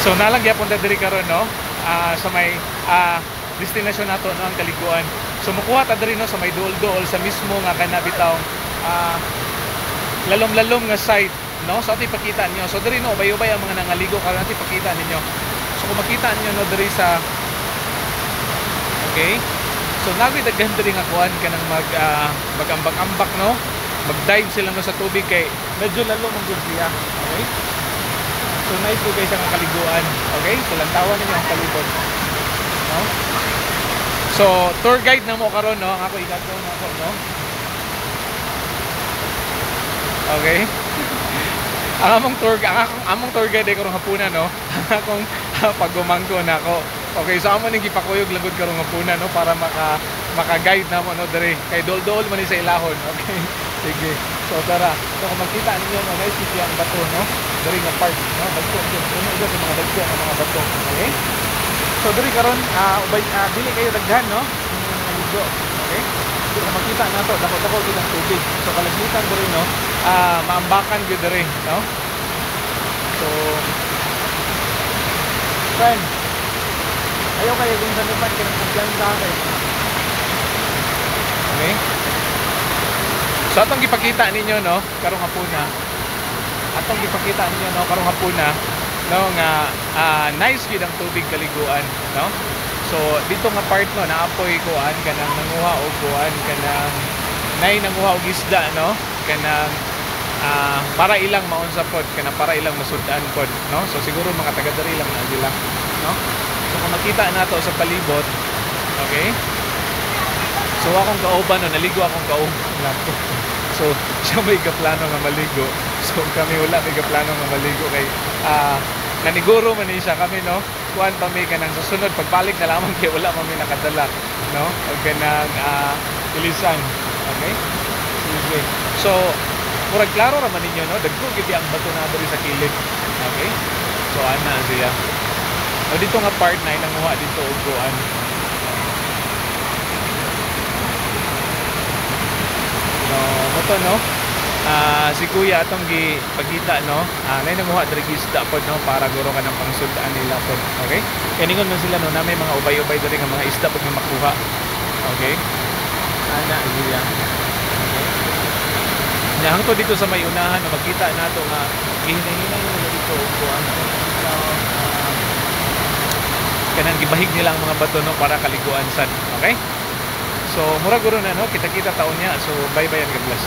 So nalagya punta diri karon no sa may destinasyon nato no ang Kaliguan. So mukuha ta diri no sa may duol-duol sa mismo nga kanabitaw lalom-lalom nga site no. So ati pakita niyo. So diri no ubay-ubay ang mga nangaligo karon ati pakita ninyo. So kung makita niyo no diri sa okay. So nagoy daghan diri nga kuan kanang mag-ambak-ambak no. Mag-dive sila no sa tubig kay medyo lalom ang gud siya. Okay? So nice po guys ang Kaliguan. Okay? So lantawan ninyo ang palibot. No? So tour guide na mo karon no. Ang ako igagaw na ako no. Okay? Ang among tour guide ay karong hapunan no. Akong pagumangko na ako. Okay, so amo ning gipakuyog lagod karong hapunan no para maka-guide na mo no diri. Kay dol-dol man ni sa ilahon. Okay? Sige. So tara. So kung makita ninyo no, nice ang bato no. Diri nga part no, bato din. Puno ito sa mga dagko ng mga bato. Okay? So diri karon ubay dili kayo daghan no. Naligo. Okay? So kung makita nato dako-dako gid ang tubig. So kalagitan diri no, maambakan gid diri no. So friend, ayaw kayo kung sa nupan ka ng kumpiyansa kayo. Okay? So atong gipakita ninyo no, karong hapuna. Atong gipakita ninyo no, karong hapuna no nga nice gid ang tubig Kaliguan no. So dito nga part no naapoy kuan kanang nanguha og kuan kanang nanguha og isda no. Kanang para ilang maunsa pod kanang para ilang masudan pod no. So siguro mga taga diri lang na sila no. So kung makita nato sa palibot, okay? So akong kauban no, naligo akong kauban. So siya may gaplano nga maligo. So kami wala may gaplano nga maligo kay naniguro man siya kami no. Kuan pa mi kanang susunod pagbalik na lamang kay wala man mi nakadala no. Og kanang ilisan. Okay? Sige. So murag klaro ra man ninyo no, dagko gid ang bato na diri sa kilid. Okay? So ana siya. O dito nga part na nanguha dito og kuan. So moto no. Si kuya atong gipakita no. Nay nanguha diri isda pod no para guro ka ng pangsudan nila pod. Okay? Kaningon man sila no na may mga ubay-ubay diri nga mga isda pod nga makuha. Okay? Ana siya. Okay? Nya hangtod dito sa may unahan no makita nato nga gihinay-hinay nila dito og kuan. Kanang gibahig nila ang mga bato no para kaliguan sad. Okay? So mura guro na no, kita-kita taon niya. So bye-bye and God bless.